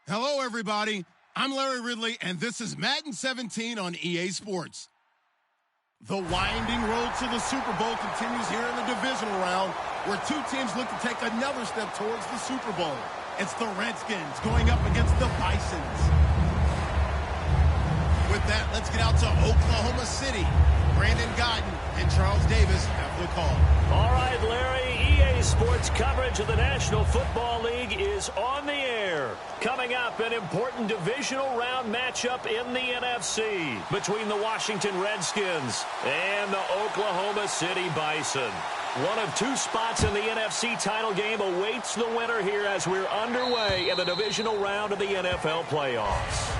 Hello, everybody. I'm Larry Ridley, and this is Madden 17 on EA Sports. The winding road to the Super Bowl continues here in the divisional round, where two teams look to take another step towards the Super Bowl. It's the Redskins going up against the Bisons. With that, let's get out to Oklahoma City. Brandon Godden and Charles Davis have the call. All right, Larry, EA Sports coverage of the National Football League is on the air. Coming up, an important divisional round matchup in the NFC between the Washington Redskins and the Oklahoma City Bison. One of two spots in the NFC title game awaits the winner here as we're underway in the divisional round of the NFL playoffs.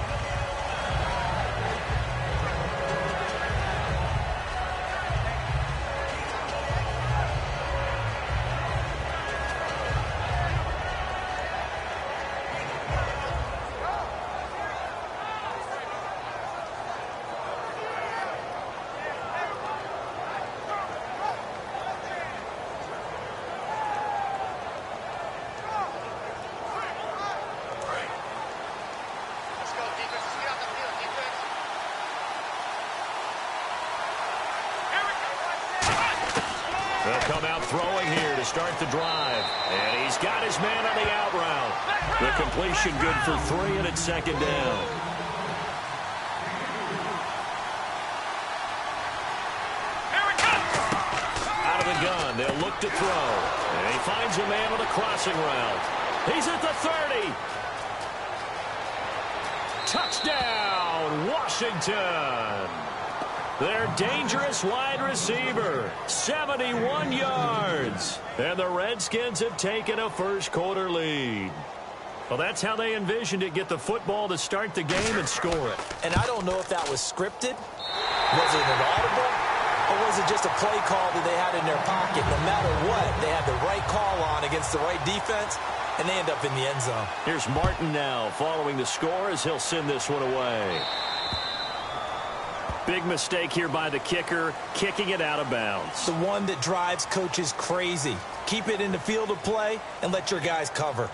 They'll come out throwing here to start the drive. And he's got his man on the out route. The completion good for 3, and it's second down. Out of the gun, they'll look to throw. And he finds a man on the crossing route. He's at the 30. Touchdown, Washington. Their dangerous wide receiver, 71 yards. And the Redskins have taken a first-quarter lead. Well, that's how they envisioned it, get the football to start the game and score it. And I don't know if that was scripted. Was it an audible? Or was it just a play call that they had in their pocket? No matter what, they had the right call on against the right defense, and they end up in the end zone. Here's Martin now following the score as he'll send this one away. Big mistake here by the kicker, kicking it out of bounds. The one that drives coaches crazy. Keep it in the field of play and let your guys cover.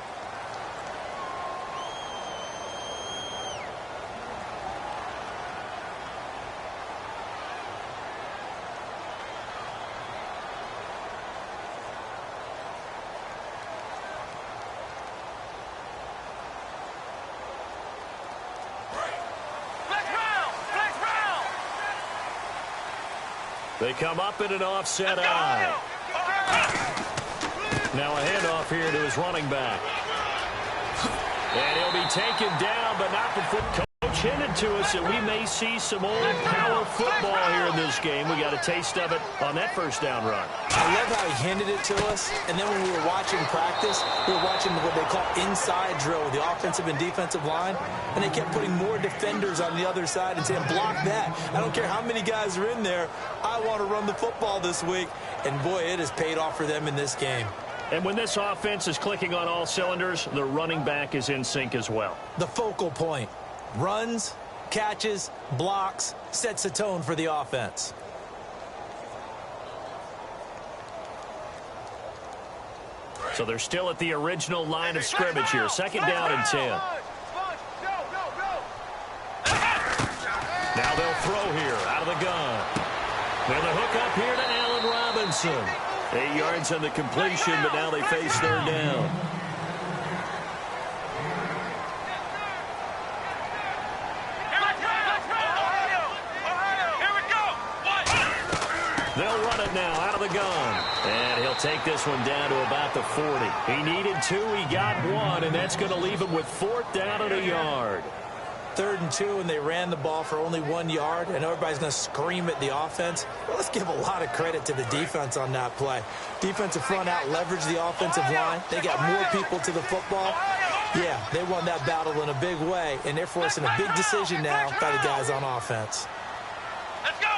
They come up in an offset eye. Now a handoff here to his running back. And he'll be taken down, but not before. Coach hinted to us that we may see some old power football here in this game. We got a taste of it on that first down run. I love how he hinted it to us. And then when we were watching practice, we were watching what they call inside drill with the offensive and defensive line. And they kept putting more defenders on the other side and saying, block that. I don't care how many guys are in there. I want to run the football this week. And, boy, it has paid off for them in this game. And when this offense is clicking on all cylinders, the running back is in sync as well. The focal point. Runs, catches, blocks, sets the tone for the offense. So they're still at the original line of scrimmage here. Second down and 10. Now they'll throw here out of the gun. Then the hook up here to Allen Robinson. 8 yards on the completion, but now they face third down. They'll run it now out of the gun. And he'll take this one down to about the 40. He needed 2, he got 1, and that's going to leave him with 4th down and a yard. 3rd and 2, and they ran the ball for only 1 yard, and everybody's going to scream at the offense. Well, let's give a lot of credit to the defense on that play. Defensive front out leveraged the offensive line. They got more people to the football. Yeah, they won that battle in a big way, and they're forcing a big decision now by the guys on offense. Let's go!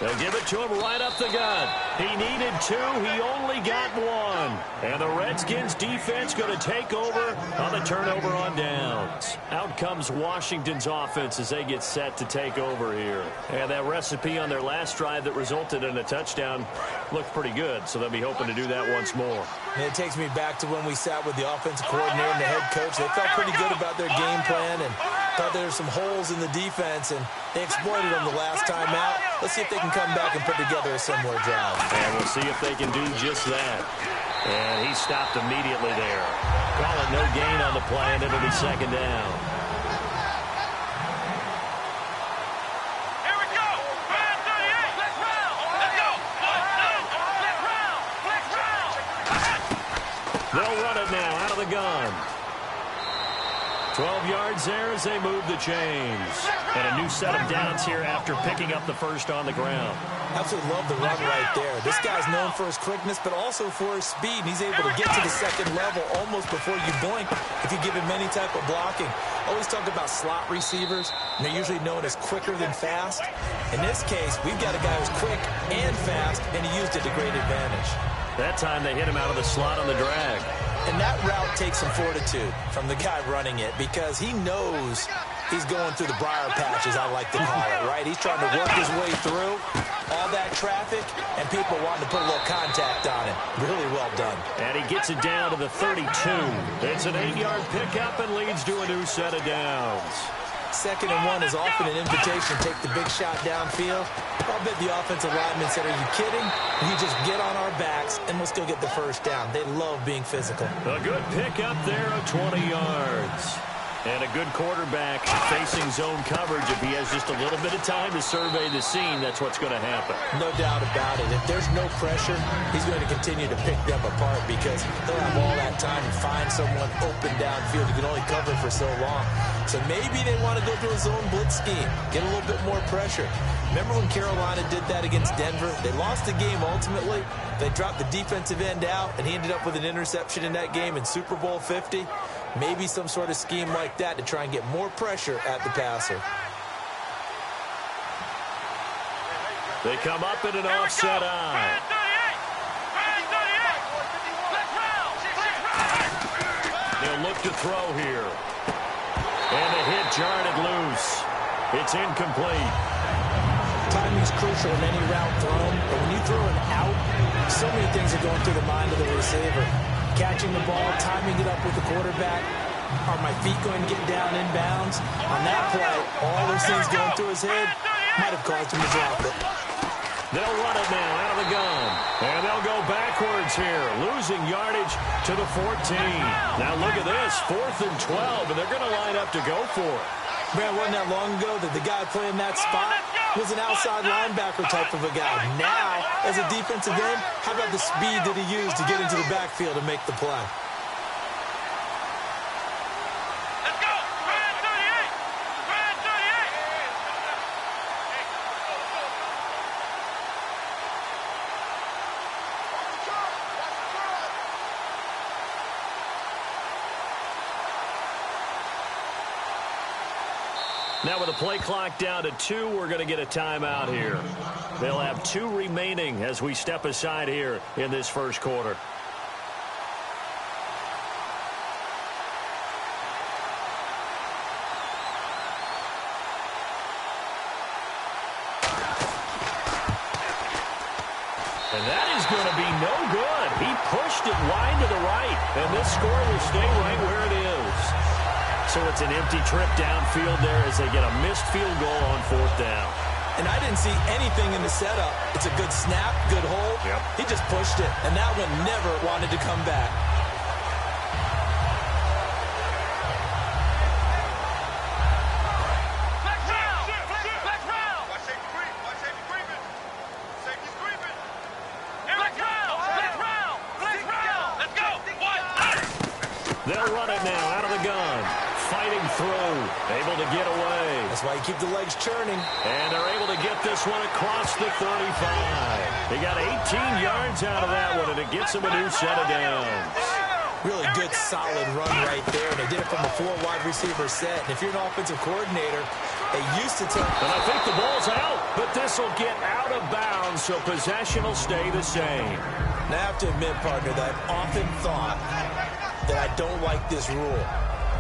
They'll give it to him right up the gut. He needed 2. He only got 1. And the Redskins defense going to take over on the turnover on downs. Out comes Washington's offense as they get set to take over here. And that recipe on their last drive that resulted in a touchdown looked pretty good, so they'll be hoping to do that once more. And it takes me back to when we sat with the offensive coordinator and the head coach. They felt pretty good about their game plan and thought there were some holes in the defense, and they exploited them the last time out. Let's see if they can come back and put together a similar drive. And we'll see if they can do just that. And he stopped immediately there. Call it no gain on the play, and it'll be second down. Here we go. 38. Let's round. Let's go. Let's round. Let's round. They'll run it now out of the gun. 12 yards there as they move the chains. And a new set of downs here after picking up the first on the ground. Absolutely love the run right there. This guy's known for his quickness, but also for his speed. And he's able to get to the second level almost before you blink if you give him any type of blocking. Always talk about slot receivers, and they're usually known as quicker than fast. In this case, we've got a guy who's quick and fast, and he used it to great advantage. That time they hit him out of the slot on the drag. And that route takes some fortitude from the guy running it because he knows he's going through the briar patch, as I like to call it, right? He's trying to work his way through all that traffic, and people wanting to put a little contact on him. Really well done. And he gets it down to the 32. It's an 8-yard pickup and leads to a new set of downs. 2nd and 1 is often an invitation to take the big shot downfield. I'll bet the offensive lineman said, are you kidding? You just get on our backs, and we'll still get the first down. They love being physical. A good pickup there of 20 yards. And a good quarterback facing zone coverage. If he has just a little bit of time to survey the scene, that's what's going to happen. No doubt about it. If there's no pressure, he's going to continue to pick them apart because they'll have all that time to find someone open downfield who can only cover for so long. So maybe they want to go to a zone blitz scheme, get a little bit more pressure. Remember when Carolina did that against Denver? They lost the game ultimately. They dropped the defensive end out, and he ended up with an interception in that game in Super Bowl 50. Maybe some sort of scheme like that to try and get more pressure at the passer. They come up in an offset eye. They'll look to throw here. And the hit jarred it loose. It's incomplete. Timing's crucial in any route thrown, but when you throw an out, so many things are going through the mind of the receiver. Catching the ball, timing it up with the quarterback. Are my feet going to get down inbounds? On that play, all those things going through his head might have caused him to drop it. They'll run it now out of the gun. And they'll go backwards here, losing yardage to the 14. Now look at this, 4th and 12, and they're going to line up to go for it. Man, wasn't that long ago that the guy playing that spot was an outside linebacker type of a guy. Now, as a defensive end, how about the speed that he used to get into the backfield and make the play? Let's go. Brand 38. Brand 38. Now with the play clock down to 2, we're going to get a timeout here. They'll have 2 remaining as we step aside here in this first quarter. And that is going to be no good. He pushed it wide to the right, and this score will stay right where it is. So it's an empty trip downfield there as they get a missed field goal on 4th down. And I didn't see anything in the setup. It's a good snap, good hold. Yep. He just pushed it, and that one never wanted to come back. Let's round. Let's round. Watch safety creep. Watch safety creeping. Safety's creeping. Let's round. Let's round. Let's round. Let's go. They'll run it now out of the gun. Fighting through, able to get away. That's why you keep the legs churning. And they're able to get this one across the 35. They got 18 yards out of that one, and it gets them a new set of downs. Really good, solid run right there. And they did it from a 4 wide receiver set. And if you're an offensive coordinator, It used to take... And I think the ball's out, but this will get out of bounds, so possession will stay the same. Now, I have to admit, partner, that I've often thought that I don't like this rule,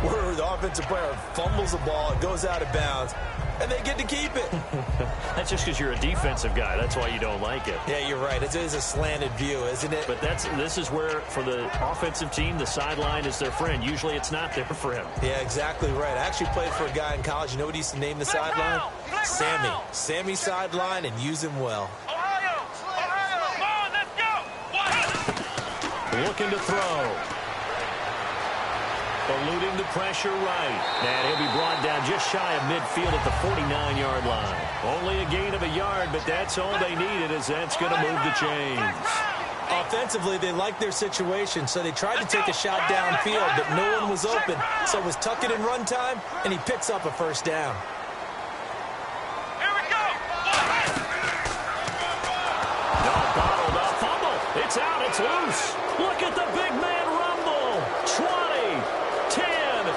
where the offensive player fumbles the ball, it goes out of bounds, and they get to keep it. That's just because you're a defensive guy. That's why you don't like it. Yeah, you're right. It is a slanted view, isn't it? But this is where, for the offensive team, the sideline is their friend. Usually it's not there for him. Yeah, exactly right. I actually played for a guy in college. You know what he used to name the sideline? Sammy. Sammy sideline, and use him well. Ohio, come on, let's go. Looking to throw. Eluding the pressure right. And he'll be brought down just shy of midfield at the 49-yard line. Only a gain of a yard, but that's all they needed, as that's going to move the chains. Offensively, they liked their situation, so they tried to take a shot downfield, but no one was open. So it was tuck it in run time, and he picks up a first down. Here we go. No, bottled up fumble. It's out. It's loose. Look at the big man rumble. 20. 10, and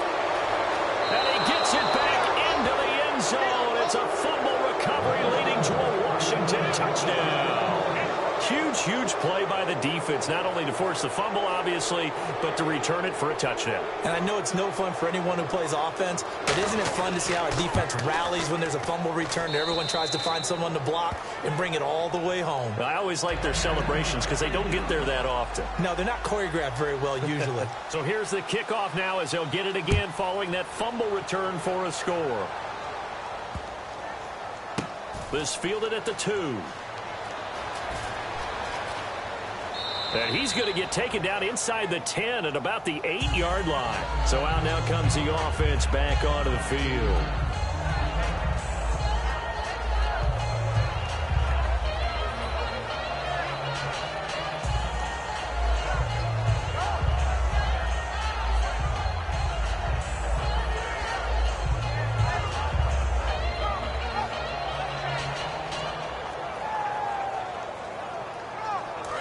he gets it back into the end zone. It's a fumble recovery leading to a Washington touchdown. Huge play by the defense, not only to force the fumble, obviously, but to return it for a touchdown. And I know it's no fun for anyone who plays offense, but isn't it fun to see how a defense rallies when there's a fumble return and everyone tries to find someone to block and bring it all the way home? I always like their celebrations because they don't get there that often. No, they're not choreographed very well usually. So here's the kickoff now as they'll get it again following that fumble return for a score. This fielded at the 2. And he's going to get taken down inside the 10 at about the 8-yard line. So out now comes the offense back onto the field.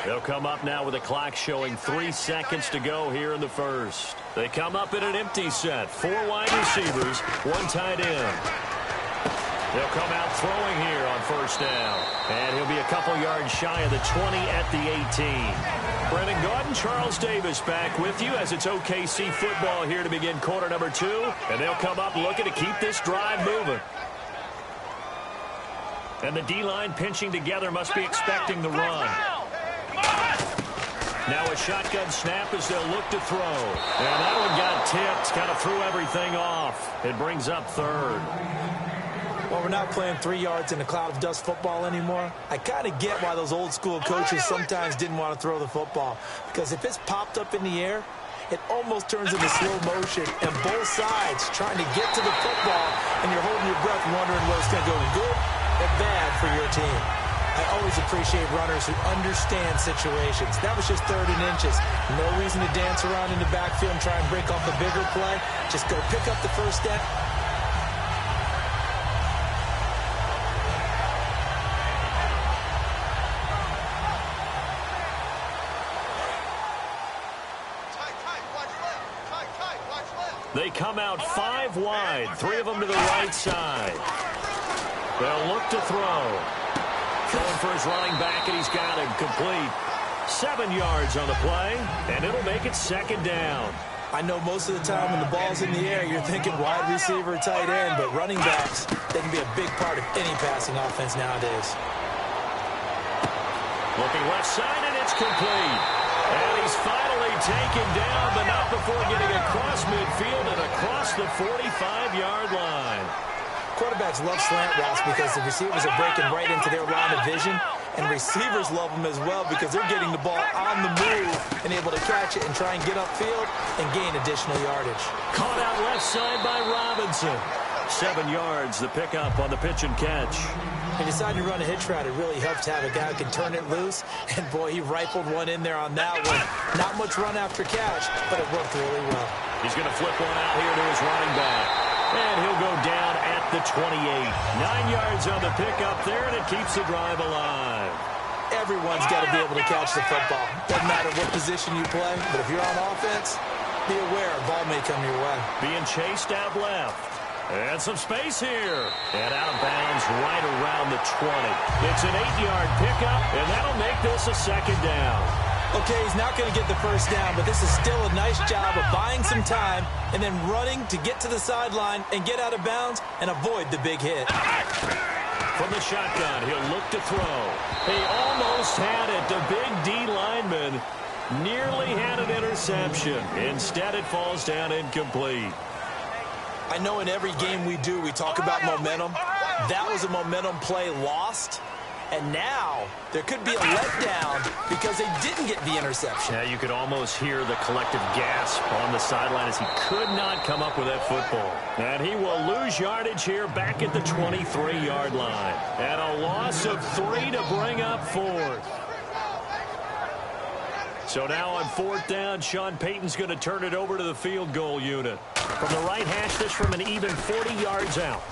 They'll come up now with a clock showing 3 seconds to go here in the first. They come up in an empty set. 4 wide receivers, 1 tight end. They'll come out throwing here on first down. And he'll be a couple yards shy of the 20 at the 18. Brennan Gaudin, Charles Davis back with you as it's OKC football here to begin quarter number 2. And they'll come up looking to keep this drive moving. And the D-line pinching together must be expecting the run. Now a shotgun snap as they'll look to throw. And that one got tipped, kind of threw everything off. It brings up third. Well, we're not playing 3 yards in a cloud of dust football anymore. I kind of get why those old school coaches sometimes didn't want to throw the football. Because if it's popped up in the air, it almost turns into slow motion. And both sides trying to get to the football, and you're holding your breath wondering whether it's going to go good or bad for your team. I always appreciate runners who understand situations. That was just 3rd and inches. No reason to dance around in the backfield and try and break off a bigger play. Just go pick up the first step. They come out 5 wide, 3 of them to the right side. They'll look to throw. Going for his running back, and he's got him complete. 7 yards on the play, and it'll make it 2nd down. I know most of the time when the ball's in the air, you're thinking wide receiver, tight end, but running backs, they can be a big part of any passing offense nowadays. Looking left side, and it's complete. And he's finally taken down, but not before getting across midfield and across the 45-yard line. Quarterbacks love slant routes because the receivers are breaking right into their line of vision, and receivers love them as well because they're getting the ball on the move and able to catch it and try and get upfield and gain additional yardage. Caught out left side by Robinson. 7 yards, the pickup on the pitch and catch. When you decide to run a hitch route, it really helps to have a guy who can turn it loose, and boy, he rifled one in there on that one. Not much run after catch, but it worked really well. He's going to flip one out here to his running back. And he'll go down at the 28. 9 yards on the pickup there, and it keeps the drive alive. Everyone's got to be able to catch the football. Doesn't matter what position you play, but if you're on offense, be aware a ball may come your way. Being chased out left. And some space here. And out of bounds right around the 20. It's an 8-yard pickup, and that'll make this a second down. Okay, he's not going to get the first down, but this is still a nice job of buying some time and then running to get to the sideline and get out of bounds and avoid the big hit. From the shotgun, he'll look to throw. He almost had it. The big D lineman nearly had an interception. Instead, it falls down incomplete. I know in every game we do, we talk about momentum. That was a momentum play lost. And now there could be a letdown because they didn't get the interception. Yeah, you could almost hear the collective gasp on the sideline as he could not come up with that football. And he will lose yardage here back at the 23-yard line. And a loss of 3 to bring up 4th. So now on 4th down, Sean Payton's going to turn it over to the field goal unit. From the right hash, this from an even 40 yards out.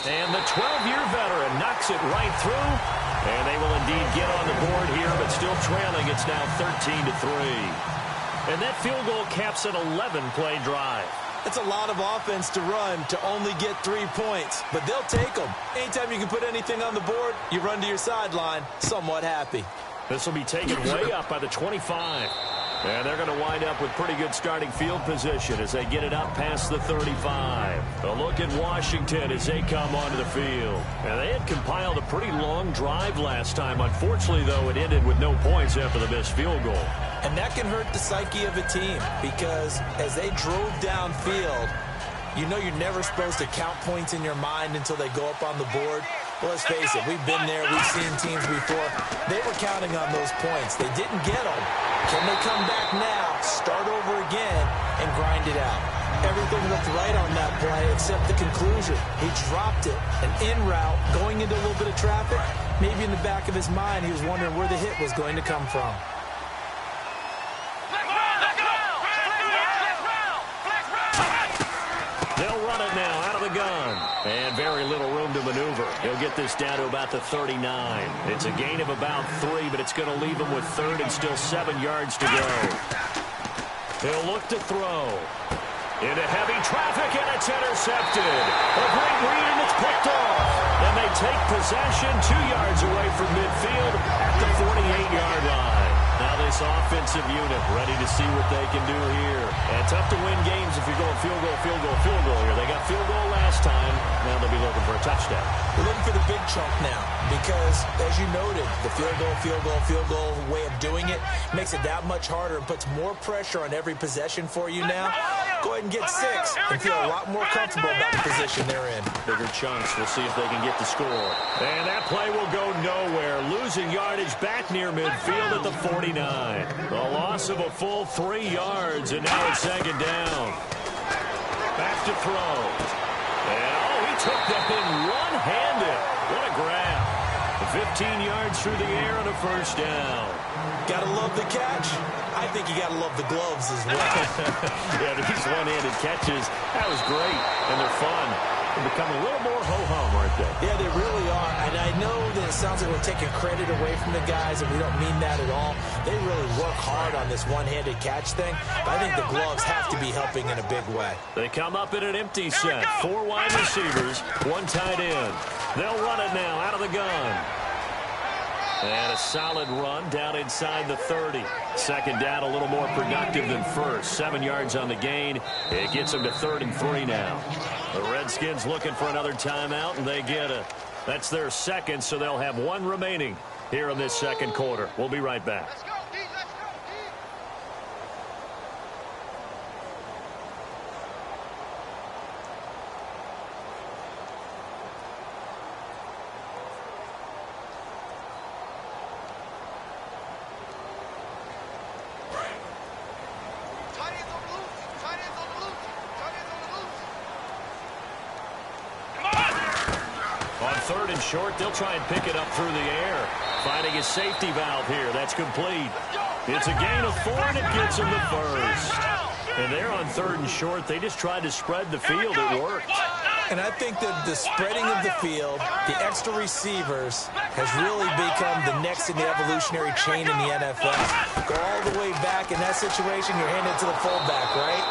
And the 12-year veteran knocks it right through. And they will indeed get on the board here, but still trailing. It's now 13-3. And that field goal caps an 11-play drive. It's a lot of offense to run to only get 3 points, but they'll take them. Anytime you can put anything on the board, you run to your sideline somewhat happy. This will be taken way up by the 25. And they're going to wind up with pretty good starting field position as they get it up past the 35. A look at Washington as they come onto the field. And they had compiled a pretty long drive last time. Unfortunately, though, it ended with no points after the missed field goal. And that can hurt the psyche of a team because as they drove downfield, you know you're never supposed to count points in your mind until they go up on the board. Well, let's face it, we've been there, we've seen teams before. They were counting on those points. They didn't get them. Can they come back now, start over again, and grind it out? Everything looked right on that play except the conclusion. He dropped it, an in route, going into a little bit of traffic. Maybe in the back of his mind, he was wondering where the hit was going to come from. They'll run it now out of the gun. And very little room to maneuver. He'll get this down to about the 39. It's a gain of about 3, but it's going to leave him with 3rd and still 7 yards to go. He'll look to throw. Into heavy traffic, and it's intercepted. A great read, and it's picked off. And they take possession 2 yards away from midfield at the 48-yard line. Now this offensive unit ready to see what they can do here. And tough to win games if you're going field goal, field goal, field goal here. They got field goal last time. Now they'll be looking for a touchdown. We're looking for the big chunk now because, as you noted, the field goal way of doing it makes it that much harder and puts more pressure on every possession for you now. Go ahead and get 6 and feel a lot more comfortable about the position they're in. Bigger chunks. We'll see if they can get the score. And that play will go nowhere. Losing yardage back near midfield at the 49. A loss of a full 3 yards, and now it's 2nd down. Back to throw. And, he took that in one-handed. What a grab. 15 yards through the air and a 1st down. Gotta love the catch. I think you gotta love the gloves as well. Yeah, these one-handed catches, that was great, and they're fun. They're becoming a little more ho-hum, aren't they? Yeah, they really are. And I know that it sounds like we're taking credit away from the guys, and we don't mean that at all. They really work hard on this one-handed catch thing. But I think the gloves have to be helping in a big way. They come up in an empty set. 4 wide receivers, 1 tight end. They'll run it now out of the gun. And a solid run down inside the 30. 2nd down, a little more productive than 1st. 7 yards on the gain. It gets them to 3rd and 3 now. The Redskins looking for another timeout, and they get it. That's their 2nd, so they'll have 1 remaining here in this 2nd quarter. We'll be right back. On 3rd and short, they'll try and pick it up through the air. Finding a safety valve here. That's complete. It's a gain of 4, and it gets them the 1st. And they're on 3rd and short. They just tried to spread the field. It worked. And I think that the spreading of the field, the extra receivers, has really become the next in the evolutionary chain in the NFL. Go all the way back in that situation, you're handed to the fullback, right?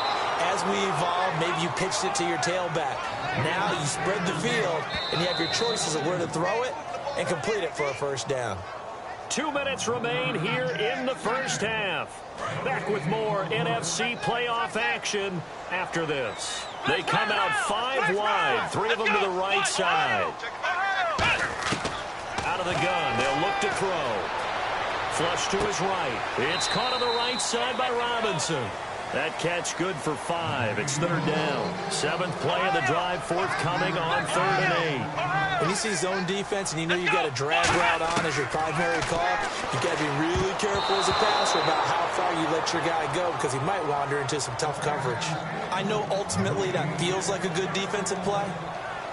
as we evolved, maybe you pitched it to your tailback. Now you spread the field, and you have your choices of where to throw it and complete it for a first down. 2 minutes remain here in the first half. Back with more NFC playoff action after this. They come out 5 wide, 3 of them to the right side. Out of the gun, they'll look to throw. Flush to his right. It's caught on the right side by Robinson. That catch good for 5. It's 3rd down. 7th play of the drive, forthcoming on 3rd and 8. When you see zone defense and you know you've got a drag route on as your primary call, you've got to be really careful as a passer about how far you let your guy go because he might wander into some tough coverage. I know ultimately that feels like a good defensive play,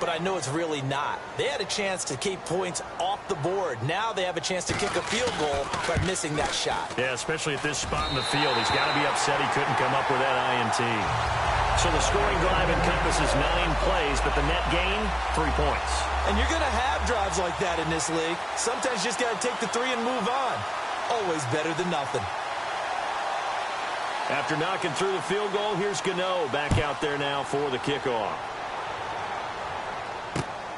but I know it's really not. They had a chance to keep points off the board. Now they have a chance to kick a field goal by missing that shot. Yeah, especially at this spot in the field. He's got to be upset he couldn't come up with that INT. So the scoring drive encompasses 9 plays, but the net gain, 3 points. And you're going to have drives like that in this league. Sometimes you just got to take the 3 and move on. Always better than nothing. After knocking through the field goal, here's Gano back out there now for the kickoff.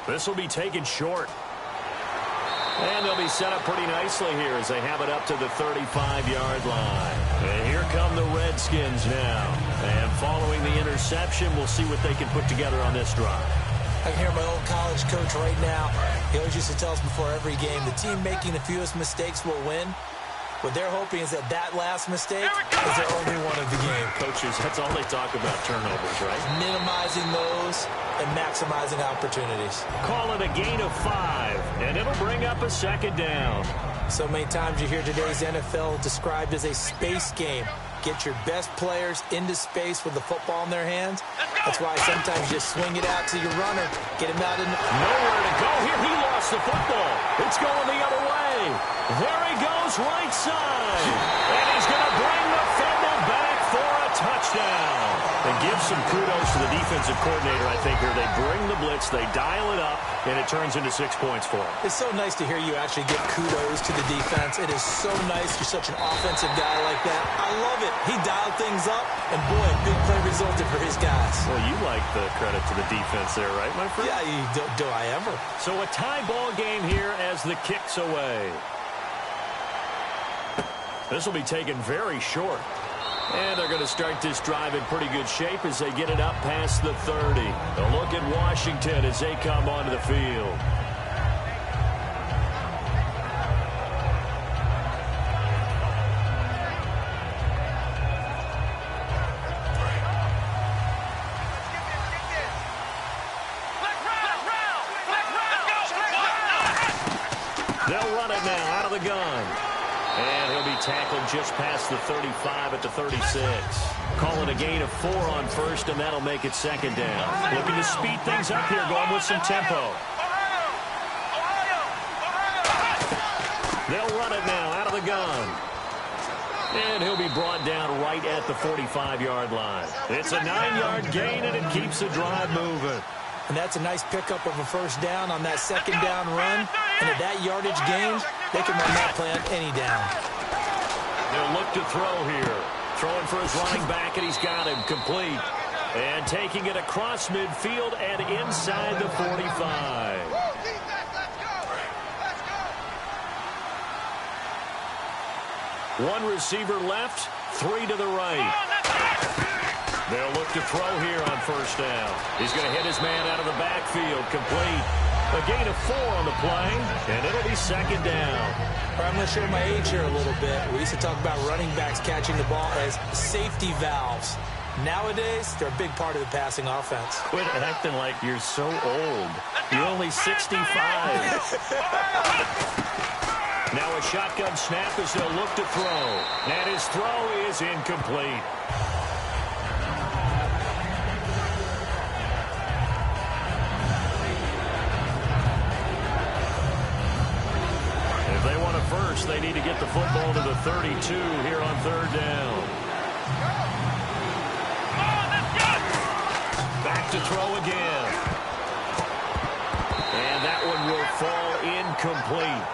This will be taken short. And they'll be set up pretty nicely here as they have it up to the 35-yard line. And here come the Redskins now. And following the interception, we'll see what they can put together on this drive. I can hear my old college coach right now. He always used to tell us before every game, the team making the fewest mistakes will win. What they're hoping is that last mistake is their only one of the game. Coaches, that's all they talk about, turnovers, right? Minimizing those and maximizing opportunities. Call it a gain of 5, and it'll bring up a 2nd down. So many times you hear today's NFL described as a space game. Get your best players into space with the football in their hands. That's why sometimes you just swing it out to your runner. Get him out in the... Nowhere to go here. He lost the football. It's going the other way. There he goes, right side. And he's going to bring the fumble back for a touchdown. And give some kudos to the defensive coordinator, I think, here. They bring the blitz, they dial it up, and it turns into 6 points for him. It's so nice to hear you actually give kudos to the defense. It is so nice. You're such an offensive guy like that. I love it. He dialed things up, and boy, big play resulted for his guys. Well, you like the credit to the defense there, right, my friend? Yeah, do I ever. So a tie ball game here as the kick's away. This will be taken very short. And they're going to start this drive in pretty good shape as they get it up past the 30. A look at Washington as they come onto the field. They'll run it now out of the gun. And he'll be tackled just past the 35 at the 36. Call it a gain of 4 on 1st, and that'll make it 2nd down. Looking to speed things up here, going with some tempo. They'll run it now out of the gun. And he'll be brought down right at the 45-yard line. It's a 9-yard gain, and it keeps the drive moving. And that's a nice pickup of a first down on that 2nd down run. And at that yardage gain, they can run that play on any down. They'll look to throw here. Throwing for his running back, and he's got him complete. And taking it across midfield and inside the 45. One receiver left, 3 to the right. They'll look to throw here on first down. He's going to hit his man out of the backfield, complete. A gain of 4 on the play, and it'll be 2nd down. I'm going to show my age here a little bit. We used to talk about running backs catching the ball as safety valves. Nowadays, they're a big part of the passing offense. Quit acting like you're so old. You're only 65. Now a shotgun snap as they'll look to throw. And his throw is incomplete. If they want a first, they need to get the football to the 32 here on 3rd down. Back to throw again. And that one will fall incomplete.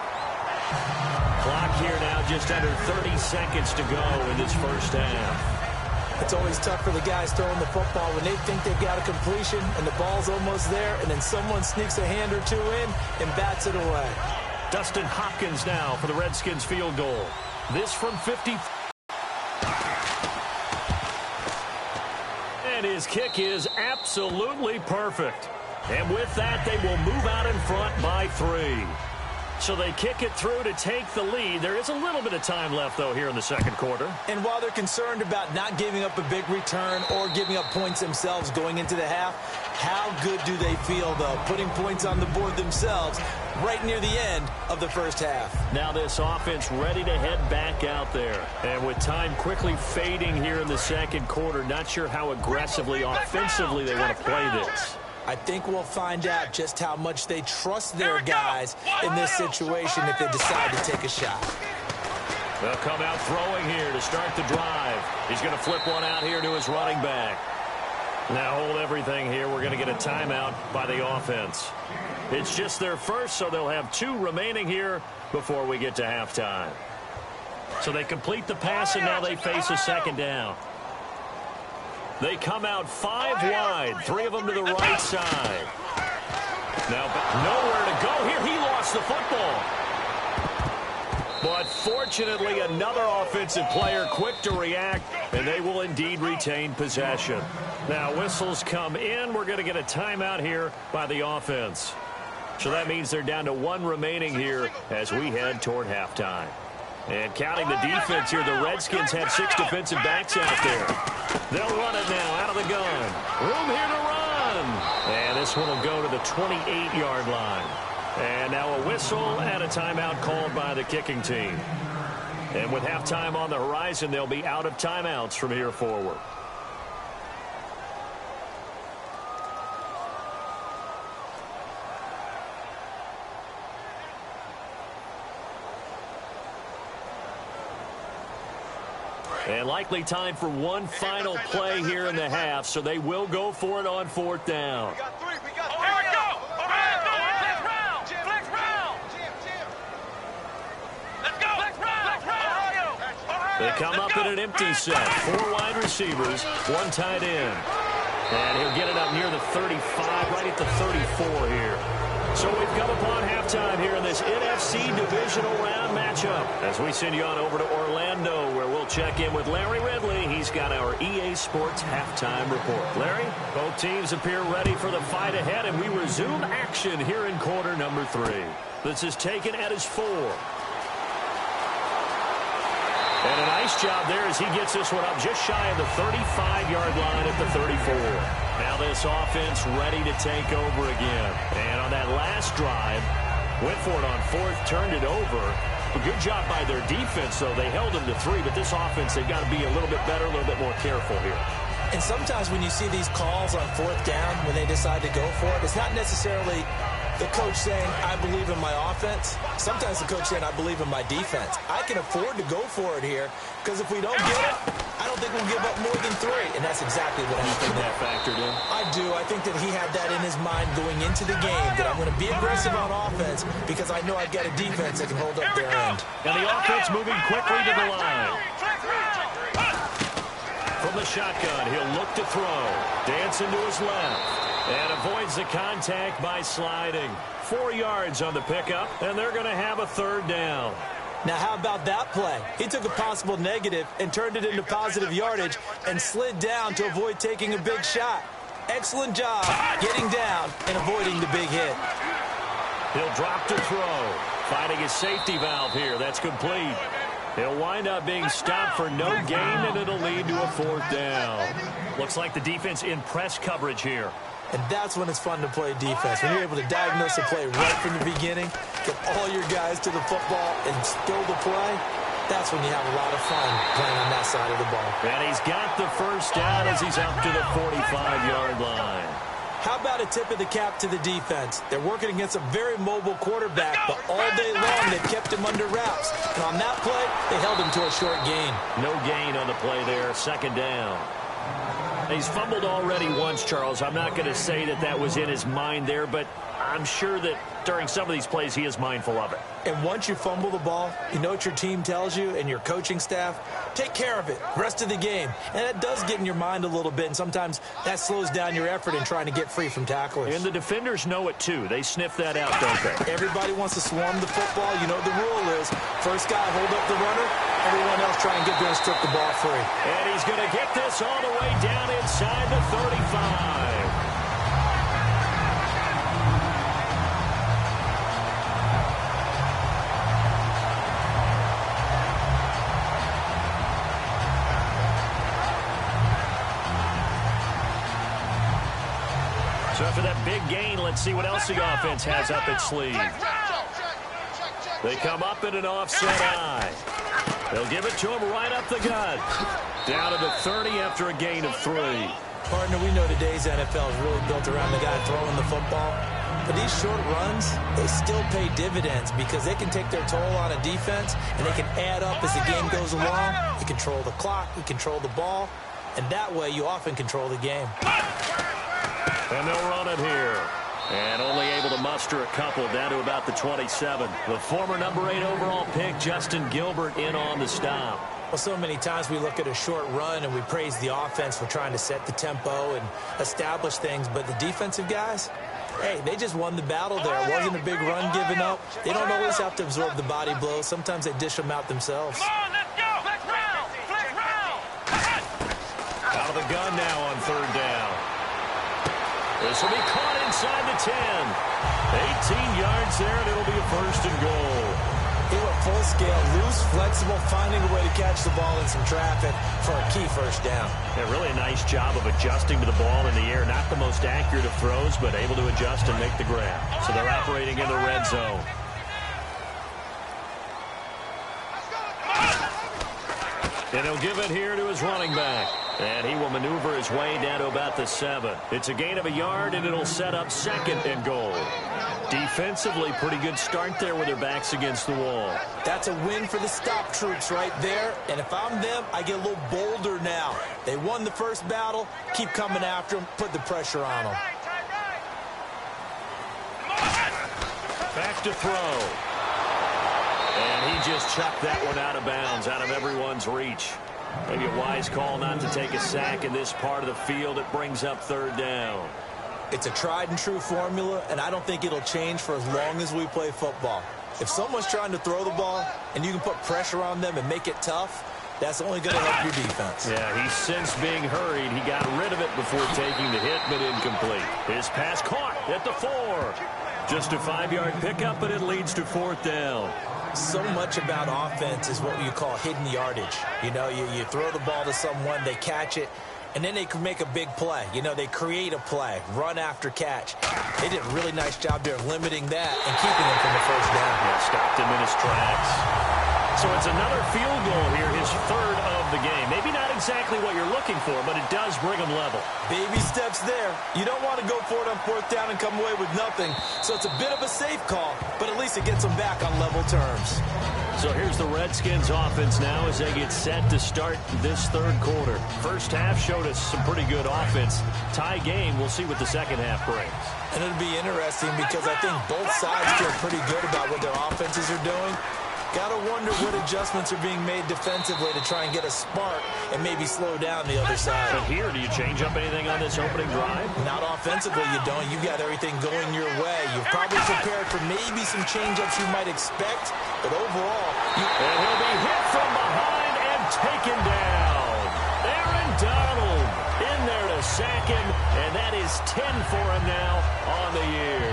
Clock here now just under 30 seconds to go in this first half. It's always tough for the guys throwing the football when they think they've got a completion and the ball's almost there, and then someone sneaks a hand or two in and bats it away. Dustin Hopkins now for the Redskins field goal. This from 50. And his kick is absolutely perfect. And with that, they will move out in front by 3. So they kick it through to take the lead. There is a little bit of time left, though, here in the second quarter. And while they're concerned about not giving up a big return or giving up points themselves going into the half, how good do they feel, though, putting points on the board themselves right near the end of the first half? Now this offense ready to head back out there. And with time quickly fading here in the second quarter, not sure how aggressively, offensively they want to play this. I think we'll find out just how much they trust their guys in this situation if they decide to take a shot. They'll come out throwing here to start the drive. He's going to flip one out here to his running back. Now hold everything here. We're going to get a timeout by the offense. It's just their first, so they'll have 2 remaining here before we get to halftime. So they complete the pass, and now they face a second down. They come out 5 wide, 3 of them to the right side. Now nowhere to go here. He lost the football. But fortunately, another offensive player quick to react, and they will indeed retain possession. Now whistles come in. We're going to get a timeout here by the offense. So that means they're down to 1 remaining here as we head toward halftime. And counting the defense here, the Redskins have 6 defensive backs out there. They'll run it now out of the gun. Room here to run. And this one will go to the 28-yard line. And now a whistle and a timeout called by the kicking team. And with halftime on the horizon, they'll be out of timeouts from here forward. And likely time for one final play here in the half, so they will go for it on 4th down. We got 3. We got 3. Here we go. Flex round. Flex round. Let's go. Flex round. They come up in an empty set. 4 wide receivers, 1 tight end. And he'll get it up near the 35, right at the 34 here. So we've come upon halftime here in this NFC divisional round matchup as we send you on over to Orlando, where we'll check in with Larry Ridley. He's got our EA Sports halftime report. Larry, both teams appear ready for the fight ahead, and we resume action here in quarter number 3. This is taken at his 4. And a nice job there as he gets this one up just shy of the 35-yard line at the 34. Now this offense ready to take over again. And on that last drive, went for it on 4th, turned it over. A good job by their defense, though. They held them to 3, but this offense, they've got to be a little bit better, a little bit more careful here. And sometimes when you see these calls on 4th down, when they decide to go for it, it's not necessarily the coach saying, I believe in my offense. Sometimes the coach saying, I believe in my defense. I can afford to go for it here because if we don't get it, I don't think we'll give up more than 3. And that's exactly what happened there. That factored in? I do. I think that he had that in his mind going into the game, that I'm going to be aggressive on offense because I know I've got a defense that can hold up their end. And the offense moving quickly to the line. From the shotgun, he'll look to throw. Dancing to his left. And avoids the contact by sliding. 4 yards on the pickup, and they're going to have a 3rd down. Now, how about that play? He took a possible negative and turned it into positive yardage and slid down to avoid taking a big shot. Excellent job getting down and avoiding the big hit. He'll drop to throw. Finding his safety valve here. That's complete. He'll wind up being stopped for no gain, and it'll lead to a 4th down. Looks like the defense in press coverage here. And that's when it's fun to play defense. When you're able to diagnose a play right from the beginning, get all your guys to the football and throw the play, that's when you have a lot of fun playing on that side of the ball. And he's got the 1st down as he's up to the 45-yard line. How about a tip of the cap to the defense? They're working against a very mobile quarterback, but all day long they've kept him under wraps. And on that play, they held him to a short gain. No gain on the play there, 2nd down. He's fumbled already once, Charles. I'm not going to say that that was in his mind there, but I'm sure that during some of these plays he is mindful of it. And once you fumble the ball, you know what your team tells you and your coaching staff? Take care of it, rest of the game. And it does get in your mind a little bit, and sometimes that slows down your effort in trying to get free from tacklers. And the defenders know it too. They sniff that out, don't they? Everybody wants to swarm the football. You know what the rule is. First guy, hold up the runner. Everyone else try and get there and strip the ball free. And he's going to get this all the way down inside the 35. So after that big gain, let's see what else the offense has up its sleeve. They come up in an offset eye. They'll give it to him right up the gut. Down to the 30 after a gain of 3. Partner, we know today's NFL is really built around the guy throwing the football. But these short runs, they still pay dividends because they can take their toll on a defense and they can add up as the game goes along. You control the clock, you control the ball, and that way you often control the game. And they'll run it here. And only able to muster a couple down to about the 27. The former number 8 overall pick, Justin Gilbert, in on the stop. Well, so many times we look at a short run and we praise the offense for trying to set the tempo and establish things. But the defensive guys, hey, they just won the battle there. It wasn't a big run given up. They don't always have to absorb the body blows. Sometimes they dish them out themselves. Come on, let's go. Flex round. Flex round. Out of the gun now on 3rd down. This will be caught inside the 10. 18 yards there, and it'll be a 1st and goal. They were full scale, loose, flexible, finding a way to catch the ball in some traffic for a key 1st down. Yeah, really a nice job of adjusting to the ball in the air. Not the most accurate of throws, but able to adjust and make the grab. So they're operating in the red zone. And he'll give it here to his running back. And he will maneuver his way down to about the 7. It's a gain of a yard, and it'll set up 2nd and goal. Defensively, pretty good start there with their backs against the wall. That's a win for the stop troops right there. And if I'm them, I get a little bolder now. They won the first battle. Keep coming after them. Put the pressure on them. Back to throw. And he just chucked that one out of bounds, out of everyone's reach. Maybe a wise call not to take a sack in this part of the field. It brings up 3rd down. It's a tried and true formula, and I don't think it'll change for as long as we play football. If someone's trying to throw the ball and you can put pressure on them and make it tough, that's only going to help your defense. Yeah, he's since being hurried. He got rid of it before taking the hit, but incomplete. His pass caught at the 4. Just a 5-yard pickup, but it leads to 4th down. So much about offense is what you call hidden yardage. You know, you throw the ball to someone, they catch it, and then they can make a big play. You know, they create a play, run after catch. They did a really nice job there of limiting that and keeping him from the 1st down. Yeah, stopped him in his tracks. So it's another field goal here, his 3rd of the game. Maybe not exactly what you're looking for, but it does bring him level. Baby steps there. You don't want to go for it on 4th down and come away with nothing. So it's a bit of a safe call, but at least it gets them back on level terms. So here's the Redskins offense now as they get set to start this 3rd quarter. First half showed us some pretty good offense. Tie game, we'll see what the 2nd half brings. And it'll be interesting because I think both sides feel pretty good about what their offenses are doing. Gotta wonder what adjustments are being made defensively to try and get a spark and maybe slow down the other side. But here, do you change up anything on this opening drive? Not offensively, you don't. You've got everything going your way. You've probably prepared for maybe some change-ups you might expect, but overall... And he'll be hit from behind and taken down. Aaron Donald in there to sack him, and that is 10 for him now on the year.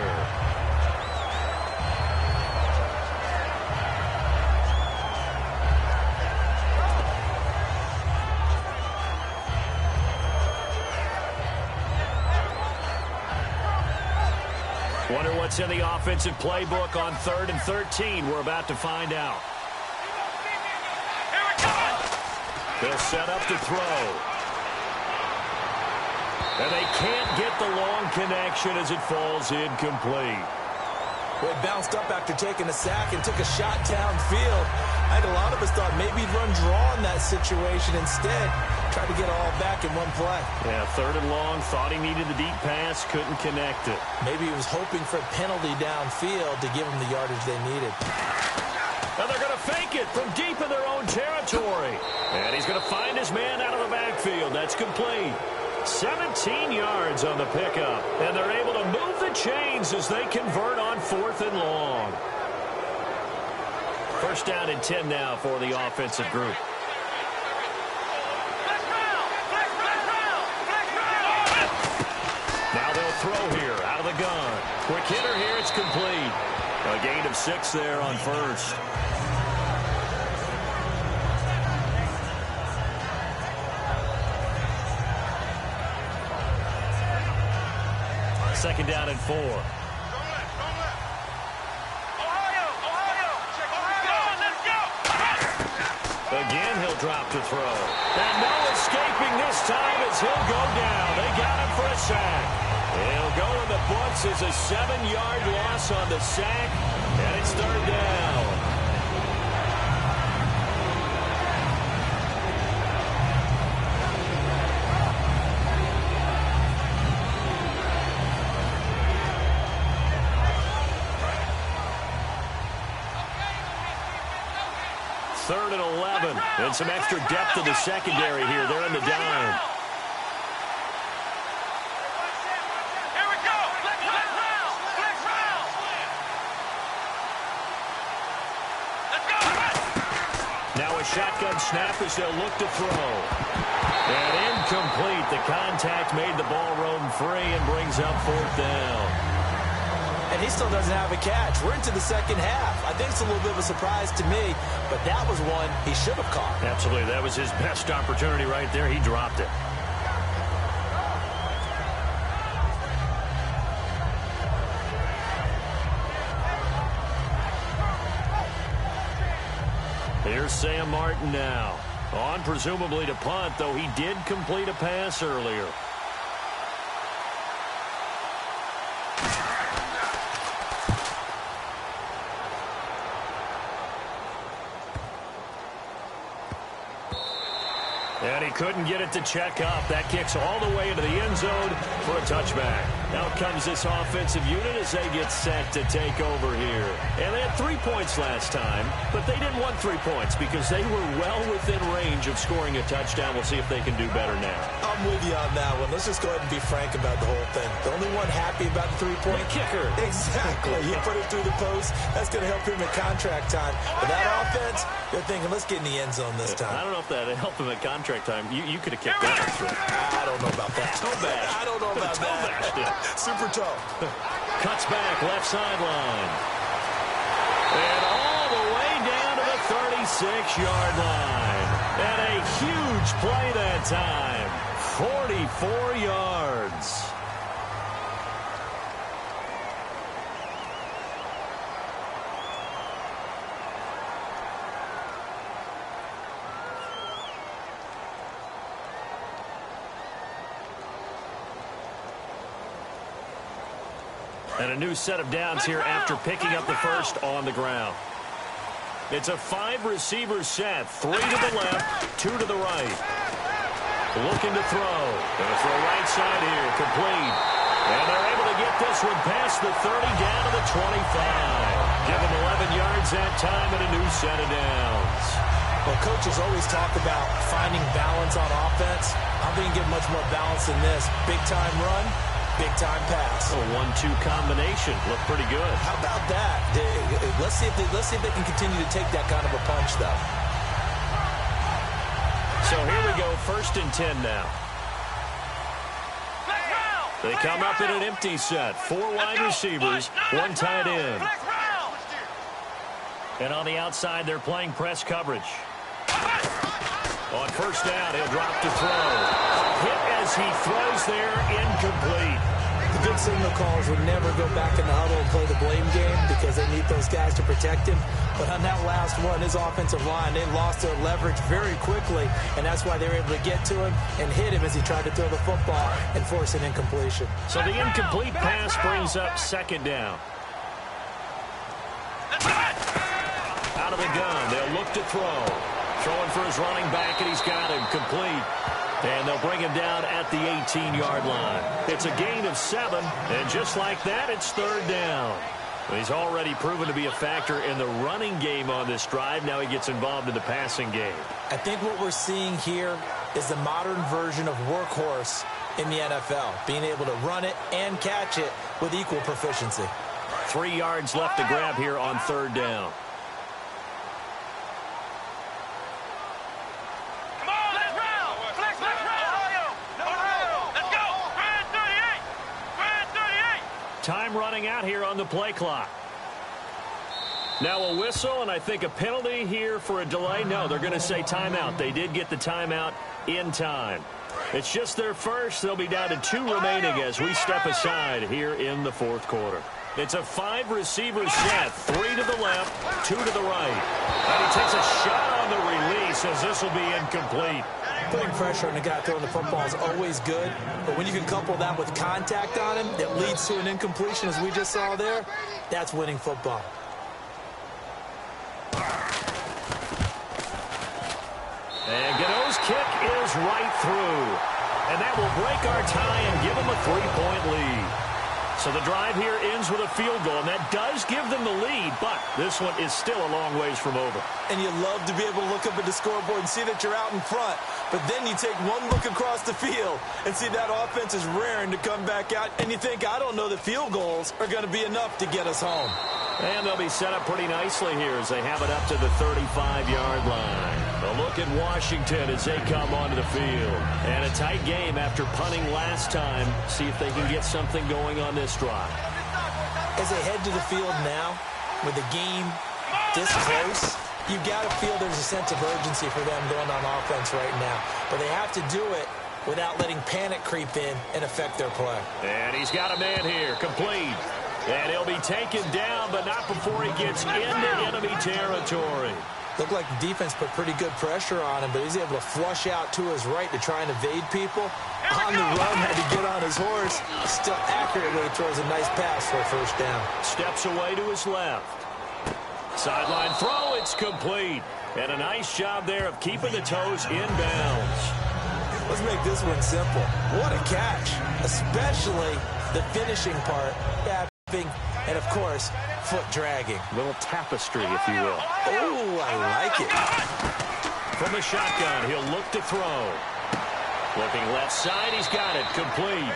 Wonder what's in the offensive playbook on 3rd and 13. We're about to find out. They'll set up to throw. And they can't get the long connection as it falls incomplete. Well, he bounced up after taking a sack and took a shot downfield. I think a lot of us thought maybe he'd run draw in that situation. Instead, tried to get it all back in one play. Yeah, 3rd and long, thought he needed the deep pass, couldn't connect it. Maybe he was hoping for a penalty downfield to give him the yardage they needed. And they're going to fake it from deep in their own territory. And he's going to find his man out of the backfield. That's complete. 17 yards on the pickup. And they're able to move the chains as they convert on 4th and long. 1st down and 10 now for the offensive group. Now they'll throw here out of the gun. Quick hitter here. It's complete. A gain of 6 there on 1st. Second down and 4. Ohio! Let's go! Again, he'll drop to throw. And no escaping this time as he'll go down. They got him for a sack. He'll go in the books as a 7-yard loss on the sack. And it's 3rd down. Third and 11, and some extra depth to the secondary here. They're in the dime. Here we go! Let's round! Let's go! Now a shotgun snap as they'll look to throw. And incomplete. The contact made the ball roam free and brings up 4th down. And he still doesn't have a catch. We're into the second half. I think it's a little bit of a surprise to me, but that was one he should have caught. Absolutely. That was his best opportunity right there. He dropped it. Here's Sam Martin now. On presumably to punt, though he did complete a pass earlier. And he couldn't get it to check up. That kicks all the way into the end zone for a touchback. Out comes this offensive unit as they get set to take over here. And they had 3 points last time, but they didn't want 3 points because they were well within range of scoring a touchdown. We'll see if they can do better now. I'm with you on that one. Let's just go ahead and be frank about the whole thing. The only one happy about the 3-point kicker. Exactly. He put it through the post. That's going to help him at contract time. But that offense, they're thinking, let's get in the end zone this time. I don't know if that helped him at contract time. You could have kicked that through. I don't know about that. Toe bash. I don't know about that. Super toe. Cuts back left sideline. And all the way down to the 36-yard line. And a huge play that time. 44 yards. And a new set of downs here after picking up the first on the ground. It's a 5-receiver set. 3 to the left, 2 to the right. Looking to throw. Going to throw right side here. Complete. And they're able to get this one past the 30 down to the 25. Give them 11 yards that time and a new set of downs. Well, coaches always talk about finding balance on offense. I'm going to get much more balance than this. Big-time run. Big-time pass. A 1-2 combination. Looked pretty good. How about that? Let's see if they can continue to take that kind of a punch, though. So here we go. 1st and 10 now. They come up in an empty set. 4 wide receivers, 1 tight end. And on the outside, they're playing press coverage. On 1st down, he'll drop to throw. Hit as he throws there, incomplete. The good signal callers would never go back in the huddle and play the blame game because they need those guys to protect him. But on that last one, his offensive line, they lost their leverage very quickly, and that's why they were able to get to him and hit him as he tried to throw the football and force an incompletion. So the incomplete pass brings up 2nd down. Out of the gun. They'll look to throw. Throwing for his running back, and he's got him complete. And they'll bring him down at the 18-yard line. It's a gain of 7, and just like that, it's 3rd down. He's already proven to be a factor in the running game on this drive. Now he gets involved in the passing game. I think what we're seeing here is the modern version of workhorse in the NFL, being able to run it and catch it with equal proficiency. 3 yards left to grab here on 3rd down. Time running out here on the play clock. Now a whistle, and I think a penalty here for a delay. No, they're going to say timeout. They did get the timeout in time. It's just their first. They'll be down to 2 remaining as we step aside here in the 4th quarter. It's a 5-receiver set, 3 to the left, 2 to the right. And he takes a shot on the release as this will be incomplete. Putting pressure on the guy throwing the football is always good, but when you can couple that with contact on him that leads to an incompletion, as we just saw there, that's winning football. And Gano's kick is right through. And that will break our tie and give them a 3-point lead. So the drive here ends with a field goal, and that does give them the lead, but this one is still a long ways from over. And you love to be able to look up at the scoreboard and see that you're out in front, but then you take one look across the field and see that offense is raring to come back out, and you think, I don't know that field goals are going to be enough to get us home. And they'll be set up pretty nicely here as they have it up to the 35-yard line. A look at Washington as they come onto the field. And a tight game after punting last time. See if they can get something going on this drive. As they head to the field now, with the game this close, you've got to feel there's a sense of urgency for them going on offense right now. But they have to do it without letting panic creep in and affect their play. And he's got a man here, complete. And he'll be taken down, but not before he gets into enemy territory. Looked like the defense put pretty good pressure on him, but he's able to flush out to his right to try and evade people. On the run, had to get on his horse. Still accurately throws a nice pass for a 1st down. Steps away to his left. Sideline throw, it's complete. And a nice job there of keeping the toes in bounds. Let's make this one simple. What a catch, especially the finishing part. And, of course, foot dragging. Little tapestry, if you will. Oh, I like it. From the shotgun, he'll look to throw. Looking left side, he's got it, complete.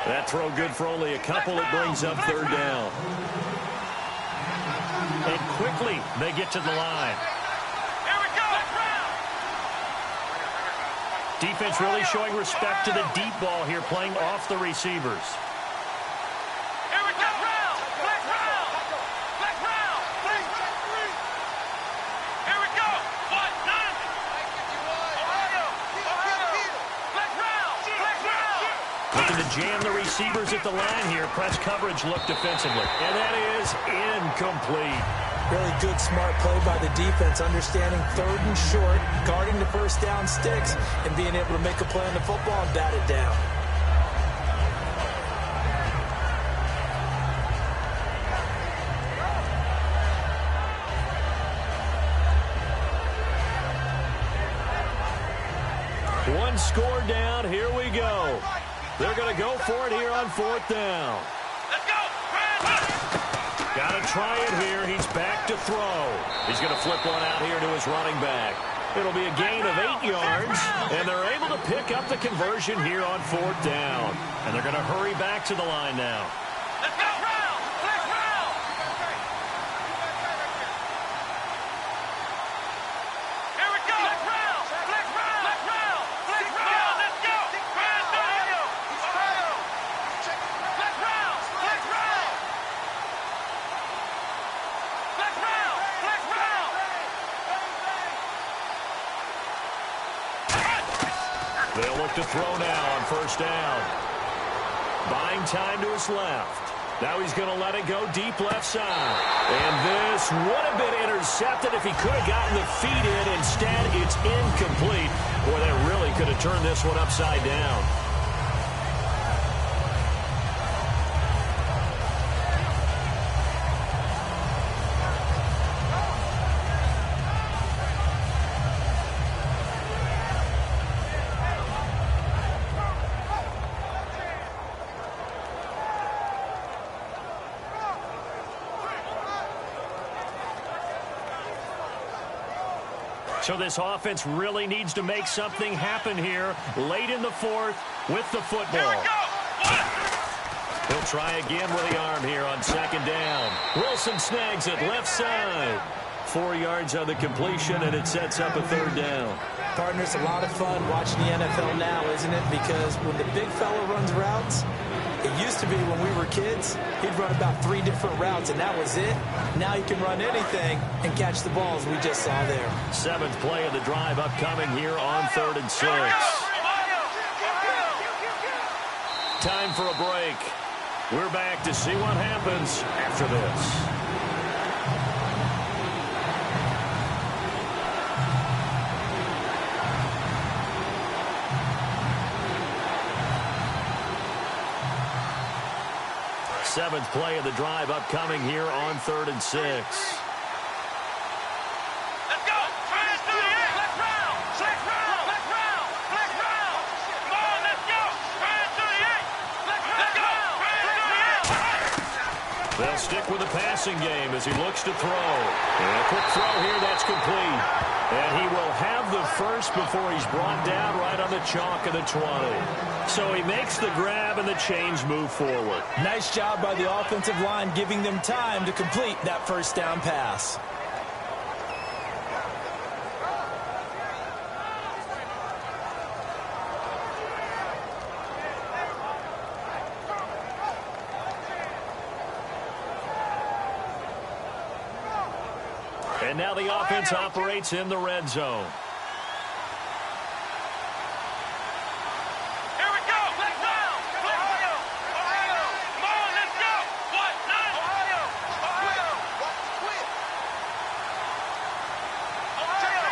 That throw good for only a couple. It brings up 3rd down. And quickly, they get to the line. Here we go. Defense really showing respect to the deep ball here, playing off the receivers. Jam the receivers at the line here. Press coverage look defensively. And that is incomplete. Really good, smart play by the defense, understanding 3rd and short, guarding the 1st down sticks, and being able to make a play on the football and bat it down. One score down. Here we go. They're going to go for it here on 4th down. Let's go. Got to try it here. He's back to throw. He's going to flip one out here to his running back. It'll be a gain of 8 yards, and they're able to pick up the conversion here on 4th down. And they're going to hurry back to the line now. Let's go. They'll look to throw now on 1st down. Buying time to his left. Now he's going to let it go deep left side. And this would have been intercepted if he could have gotten the feet in. Instead, it's incomplete. Boy, that really could have turned this one upside down. So this offense really needs to make something happen here late in the fourth with the football. He'll try again with the arm here on second down. Wilson snags it left side. 4 yards on the completion, and it sets up a third down. Partner, it's a lot of fun watching the NFL now, isn't it? Because when the big fella runs routes, it used to be when we were kids, he'd run about 3 different routes, and that was it. Now he can run anything and catch the balls we just saw there. 7th play of the drive upcoming here on 3rd and 6. Time for a break. We're back to see what happens after this. Seventh play of the drive upcoming here on 3rd and 6. Let's go! Flash 38! Flex round! Flex round! Flex round! Flex round! Come on, let's go! Flash 38! Let's go! Flash 38! They'll stick with the passing game as he looks to throw. And a quick throw here, that's complete. And he will have the first before he's brought down right on the chalk of the 20. So he makes the grab and the chains move forward. Nice job by the offensive line giving them time to complete that first down pass. And now the offense operates in the red zone. Here we go! Flex round! Flex round! Ohio! Come on, let's go! What? Nine! Ohio! Ohio! Watch the quit! Ohio!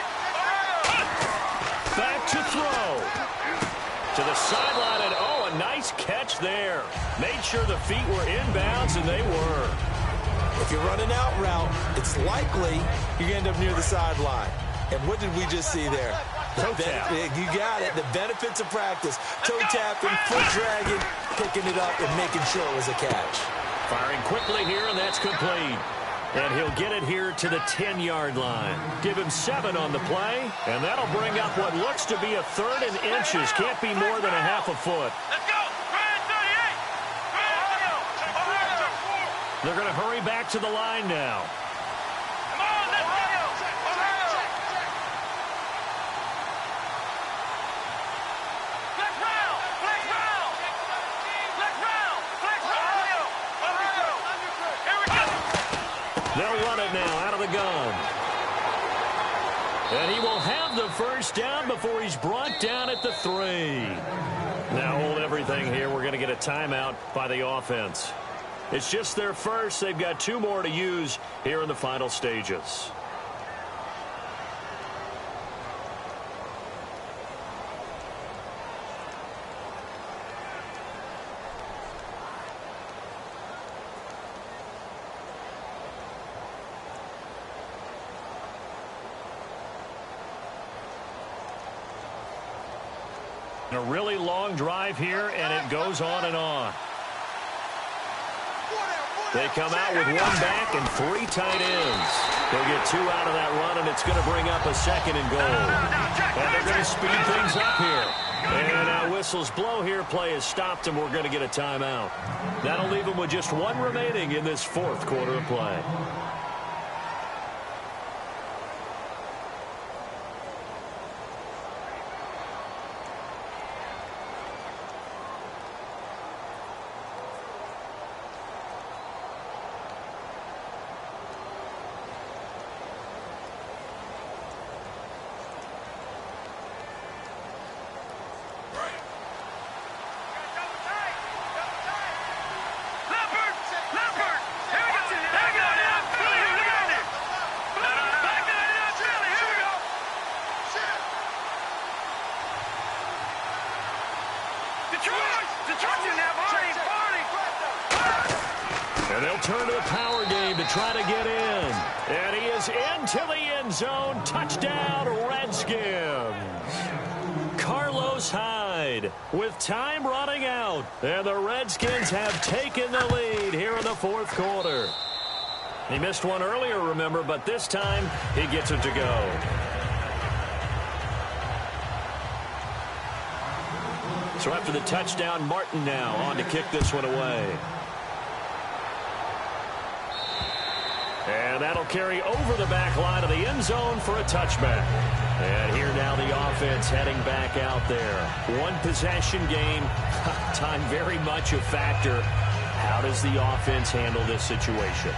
Back to throw. To the sideline, and oh, a nice catch there. Made sure the feet were inbounds, and they were. If you're running out route, it's likely you're going to end up near the sideline. And what did we just see there? Toe tap. You got it. The benefits of practice. Toe tapping, foot dragging, picking it up, and making sure it was a catch. Firing quickly here, and that's complete. And he'll get it here to the 10-yard line. Give him 7 on the play, and that'll bring up what looks to be a 3rd and inches. Can't be more than a half a foot. Let's go! Flash 38! Ohio! Ohio! They're going to hurry back to the line now. Come on, let's go! Ohio! Flex round! Flex round! Flex round! Flex Ohio! Ohio! Here we go! They'll run it now out of the gun. And he will have the first down before he's brought down at the 3. Now hold everything here. We're going to get a timeout by the offense. It's just their first. They've got 2 more to use here in the final stages. A really long drive here, and it goes on and on. They come out with 1 back and 3 tight ends. They'll get 2 out of that run, and it's going to bring up a 2nd and goal. And they're going to speed things up here. And whistles blow here. Play is stopped, and we're going to get a timeout. That'll leave them with just 1 remaining in this 4th quarter of play. And they'll turn to the power game to try to get in. And he is into the end zone. Touchdown, Redskins. Carlos Hyde with time running out. And the Redskins have taken the lead here in the 4th quarter. He missed one earlier, remember, but this time he gets it to go. So after the touchdown, Martin now on to kick this one away. And that'll carry over the back line of the end zone for a touchback. And here now the offense heading back out there. One possession game. Time very much a factor. How does the offense handle this situation?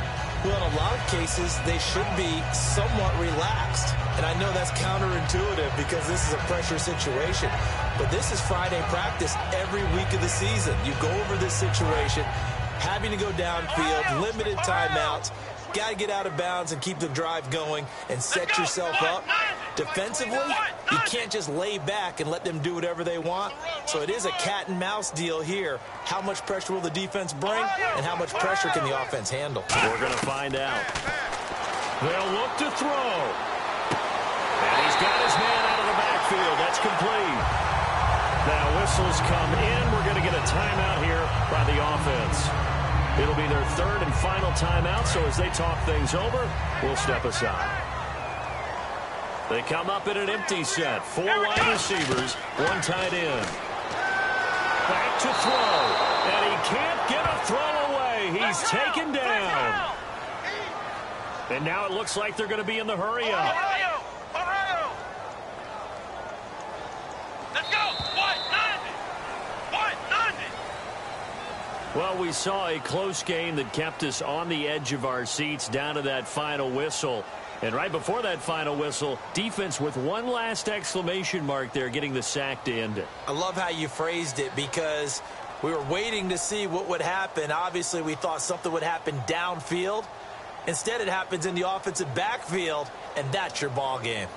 Well, in a lot of cases, they should be somewhat relaxed. And I know that's counterintuitive because this is a pressure situation. But this is Friday practice every week of the season. You go over this situation, having to go downfield, limited timeouts. Got to get out of bounds and keep the drive going and set yourself up. Defensively, you can't just lay back and let them do whatever they want. So it is a cat and mouse deal here. How much pressure will the defense bring and how much pressure can the offense handle? We're going to find out. They'll look to throw. And he's got his man out of the backfield. That's complete. Now whistles come in. We're going to get a timeout here by the offense. It'll be their third and final timeout, so as they talk things over, we'll step aside. They come up in an empty set. 4 wide receivers, 1 tight end. Back to throw. And he can't get a throw away. He's taken down. And now it looks like they're going to be in the hurry-up. Let's go. 190. 190. Well, we saw a close game that kept us on the edge of our seats down to that final whistle. And right before that final whistle, defense with one last exclamation mark there, getting the sack to end it. I love how you phrased it because we were waiting to see what would happen. Obviously, we thought something would happen downfield. Instead, it happens in the offensive backfield, and that's your ball game.